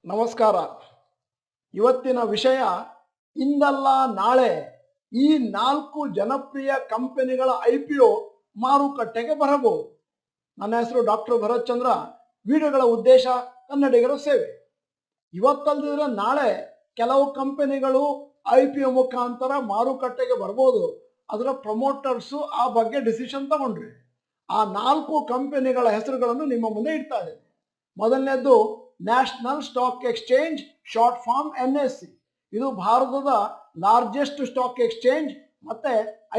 ನಮಸ್ಕಾರ. ಇವತ್ತಿನ ವಿಷಯ ಇಂದಲ್ಲ ನಾಳೆ ಈ 4 ಜನಪ್ರಿಯ ಕಂಪನಿಗಳ IPO ಮಾರುಕಟ್ಟೆಗೆ ಬರಬಹುದು. ನನ್ನ ಹೆಸರು ಡಾಕ್ಟರ್ ಭರತ್ ಚಂದ್ರ. ವಿಡಿಯೋಗಳ ಉದ್ದೇಶ ಕನ್ನಡಿಗರ ಸೇವೆ. ಇವತ್ತಲ್ದಿದ್ರೆ ನಾಳೆ ಕೆಲವು ಕಂಪನಿಗಳು IPO ಮುಖಾಂತರ ಮಾರುಕಟ್ಟೆಗೆ ಬರ್ಬೋದು. ಅದರ ಪ್ರಮೋಟರ್ಸು ಆ ಬಗ್ಗೆ ಡಿಸಿಷನ್ ತಗೊಂಡ್ರೆ ಆ 4 ಕಂಪನಿಗಳ ಹೆಸರುಗಳನ್ನು ನಿಮ್ಮ ಮುಂದೆ ಇಡ್ತಾ ಇದ್ದೇನೆ. ಮೊದಲನೇದು national stock exchange, short form NSE. ಇದು ಭಾರತದ ಲಾರ್ಜೆಸ್ಟ್ ಸ್ಟಾಕ್ ಎಕ್ಸ್ಚೇಂಜ್. ಮತ್ತೆ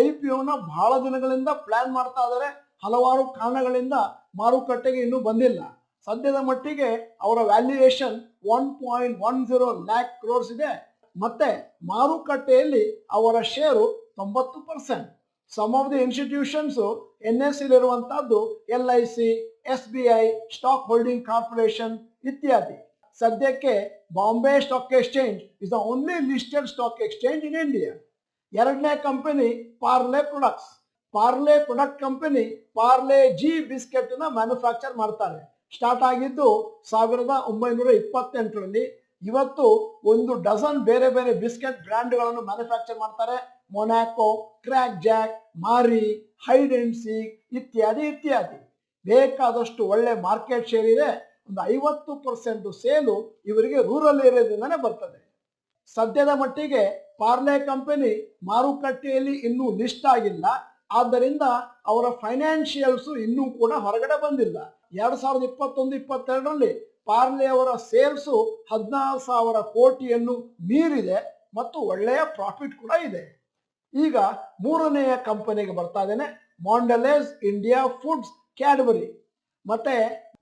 IPOನ ಬಹಳ ದಿನಗಳಿಂದ ಪ್ಲಾನ್ ಮಾಡ್ತಾ ಇದ್ದಾರೆ. ಹಲವಾರು ಕಾರಣಗಳಿಂದ ಮಾರುಕಟ್ಟೆಗೆ ಇನ್ನೂ ಬಂದಿಲ್ಲ. ಸದ್ಯದ ಮಟ್ಟಿಗೆ ಅವರ ವ್ಯಾಲ್ಯೂಯೇಷನ್ 1.10 lakh crores ಇದೆ. ಮತ್ತೆ ಮಾರುಕಟ್ಟೆಯಲ್ಲಿ ಅವರ share 90%. Some of the institutions NSEಲಿರುವಂತಹದ್ದು LIC, SBI, stock holding corporation ಇತ್ಯಾದಿ. ಸದ್ಯಕ್ಕೆ Bombay stock exchange is the only listed stock exchange in India. ಎರಡನೇ company Parle products. Parle product company Parle G biscuit ನ ಮ್ಯಾನುಫ್ಯಾಕ್ಚರ್ ಮಾಡ್ತಾರೆ. ಸ್ಟಾರ್ಟ್ ಆಗಿದ್ದು 1928ರಲ್ಲಿ. ಇವತ್ತು 1 ಡಜನ್ ಬೇರೆ ಬೇರೆ ಬಿಸ್ಕೆಟ್ ಬ್ರ್ಯಾಂಡ್ಗಳನ್ನು ಮ್ಯಾನುಫ್ಯಾಕ್ಚರ್ ಮಾಡ್ತಾರೆ. Monaco, Krackjack, Marie, hide and seek ಇತ್ಯಾದಿ ಇತ್ಯಾದಿ. ಬೇಕಾದಷ್ಟು ಒಳ್ಳೆ ಮಾರ್ಕೆಟ್ ಶೇರ್ ಇದೆ. ಒಂದು 50% ಸೇಲು ಇವರಿಗೆ ರೂರಲ್ ಏರಿಯಾದಿಂದನೇ ಬರ್ತದೆ. ಸದ್ಯದ ಮಟ್ಟಿಗೆ ಪಾರ್ಲೆ ಕಂಪನಿ ಮಾರುಕಟ್ಟೆಯಲ್ಲಿ ಇನ್ನೂ ಲಿಸ್ಟ್ ಆಗಿಲ್ಲ. ಆದ್ದರಿಂದ ಅವರ ಫೈನಾನ್ಷಿಯಲ್ಸ್ ಇನ್ನೂ ಕೂಡ ಹೊರಗಡೆ ಬಂದಿಲ್ಲ. 2021-22ರಲ್ಲಿ ಪಾರ್ಲೆ ಅವರ ಸೇಲ್ಸ್ 16,000 ಕೋಟಿಯನ್ನು ಮೀರಿದೆ ಮತ್ತು ಒಳ್ಳೆಯ ಪ್ರಾಫಿಟ್ ಕೂಡ ಇದೆ. ಈಗ ಮೂರನೆಯ ಕಂಪನಿಗೆ ಬರ್ತಾ ಇದ್ದೇನೆ. Mondelez India foods Cadbury. ಮತ್ತೆ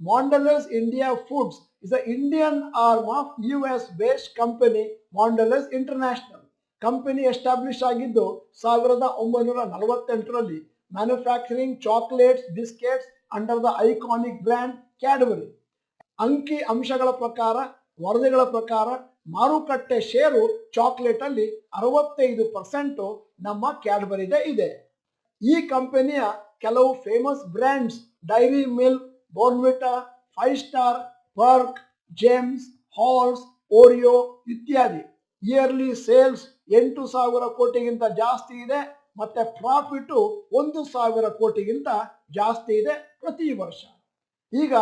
Mondelez India foods is a Indian arm of US based company Mondelez international. Company establish ಆಗಿದ್ದು 1948ರಲ್ಲಿ. Manufacturing chocolates, biscuits under the iconic brand Cadbury. ಅಂಕಿ ಅಂಶಗಳ ಪ್ರಕಾರ, ವರದಿಗಳ ಪ್ರಕಾರ ಮಾರುಕಟ್ಟೆ ಶೇರು ಚಾಕ್ಲೇಟ್ ಅಲ್ಲಿ 65% ನಮ್ಮ ಕ್ಯಾಡ್ಬರಿದೆ ಇದೆ. ಈ ಕಂಪನಿಯ ಕೆಲವು famous brands dairy milk, Bournvita, 5 star, Burk, James, halls, Oreo ಇತ್ಯಾದಿ. ಇಯರ್ಲಿ ಸೇಲ್ಸ್ 8,000 ಕೋಟಿಗಿಂತ ಜಾಸ್ತಿ ಇದೆ. ಮತ್ತೆ ಪ್ರಾಫಿಟ್ 1,000 ಕೋಟಿಗಿಂತ ಜಾಸ್ತಿ ಇದೆ ಪ್ರತಿ ವರ್ಷ. ಈಗ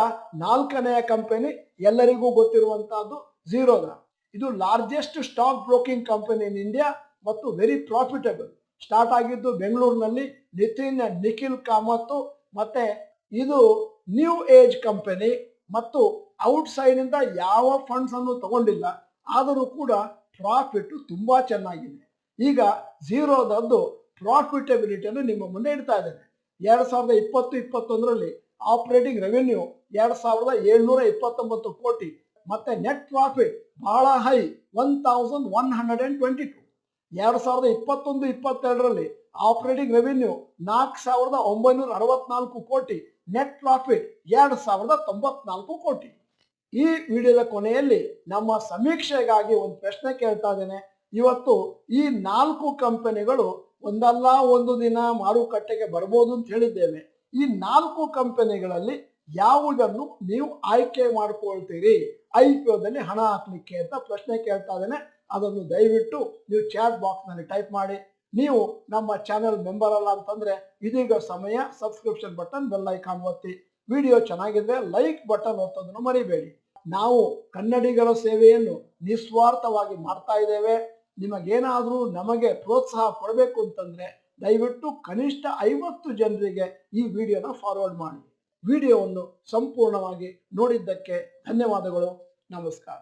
ನಾಲ್ಕನೆಯ ಕಂಪನಿ ಎಲ್ಲರಿಗೂ ಗೊತ್ತಿರುವಂತಹದ್ದು ಝೀರೋಧಾ. ಇದು largest stock broking company in India ಮತ್ತು ವೆರಿ ಪ್ರಾಫಿಟಬಲ್. ಸ್ಟಾರ್ಟ್ ಆಗಿದ್ದು ಬೆಂಗಳೂರಿನಲ್ಲಿ ನಿತಿನ್ ಅಂಡ್ ನಿಖಿಲ್ ಕಾಮತ್. ಮತ್ತೆ ಇದು ನ್ಯೂ ಏಜ್ ಕಂಪನಿ ಮತ್ತು ಔಟ್ಸೈಡ್ ಇಂದ ಯಾವ ಫಂಡ್ಸ್ ಅನ್ನು ತಗೊಂಡಿಲ್ಲ. ಆದರೂ ಕೂಡ ಪ್ರಾಫಿಟ್ ತುಂಬಾ ಚೆನ್ನಾಗಿದೆ. ಈಗ ಝೀರೋದದ್ದು ಪ್ರಾಫಿಟಬಿಲಿಟಿಯನ್ನು ನಿಮ್ಮ ಮುಂದೆ ಇಡ್ತಾ ಇದ್ದೇನೆ. 2020-21ರಲ್ಲಿ ಆಪರೇಟಿಂಗ್ ರೆವೆನ್ಯೂ 2,729 ಕೋಟಿ. ಮತ್ತೆ ನೆಟ್ ಪ್ರಾಫಿಟ್ ಬಹಳ ಹೈ 1,122. 2021-22ರಲ್ಲಿ ಆಪರೇಟಿಂಗ್ ರೆವೆನ್ಯೂ 4,964 ಕೋಟಿ. ನೆಟ್ ಪ್ರಾಫಿಟ್ 2,094 ಕೋಟಿ. ಈ ವಿಡಿಯೋದ ಕೊನೆಯಲ್ಲಿ ನಮ್ಮ ಸಮೀಕ್ಷೆಗಾಗಿ ಒಂದು ಪ್ರಶ್ನೆ ಕೇಳ್ತಾ ಇದ್ದೇನೆ. ಇವತ್ತು ಈ 4 ಕಂಪನಿಗಳು ಒಂದಲ್ಲ ಒಂದು ದಿನ ಮಾರುಕಟ್ಟೆಗೆ ಬರ್ಬೋದು ಅಂತ ಹೇಳಿದ್ದೇವೆ. ಈ 4 ಕಂಪನಿಗಳಲ್ಲಿ ಯಾವುದನ್ನು ನೀವು ಆಯ್ಕೆ ಮಾಡ್ಕೊಳ್ತೀರಿ IPOದಲ್ಲಿ ಹಣ ಹಾಕ್ಲಿಕ್ಕೆ ಅಂತ ಪ್ರಶ್ನೆ ಕೇಳ್ತಾ ಇದ್ದೇನೆ. ಅದನ್ನು ದಯವಿಟ್ಟು ನೀವು ಚಾಟ್ ಬಾಕ್ಸ್ ನಲ್ಲಿ ಟೈಪ್ ಮಾಡಿ. ನೀವು ನಮ್ಮ ಚಾನೆಲ್ ಮೆಂಬರ್ ಅಲ್ಲ ಅಂತಂದ್ರೆ ಇದೀಗ ಸಮಯ ಸಬ್ಸ್ಕ್ರಿಪ್ಷನ್ ಬಟನ್, ಬೆಲ್ ಐಕಾನ್ ಒತ್ತಿ. ವಿಡಿಯೋ ಚೆನ್ನಾಗಿದ್ರೆ ಲೈಕ್ ಬಟನ್ ಒತ್ತೋದನ್ನು ಮರಿಬೇಡಿ. ನಾವು ಕನ್ನಡಿಗರ ಸೇವೆಯನ್ನು ನಿಸ್ವಾರ್ಥವಾಗಿ ಮಾಡ್ತಾ ಇದ್ದೇವೆ. ನಿಮಗೇನಾದರೂ ನಮಗೆ ಪ್ರೋತ್ಸಾಹ ಕೊಡಬೇಕು ಅಂತಂದ್ರೆ ದಯವಿಟ್ಟು ಕನಿಷ್ಠ 50 ಜನರಿಗೆ ಈ ವಿಡಿಯೋನ ಫಾರ್ವರ್ಡ್ ಮಾಡಿ. ವಿಡಿಯೋವನ್ನು ಸಂಪೂರ್ಣವಾಗಿ ನೋಡಿದ್ದಕ್ಕೆ ಧನ್ಯವಾದಗಳು. ನಮಸ್ಕಾರ.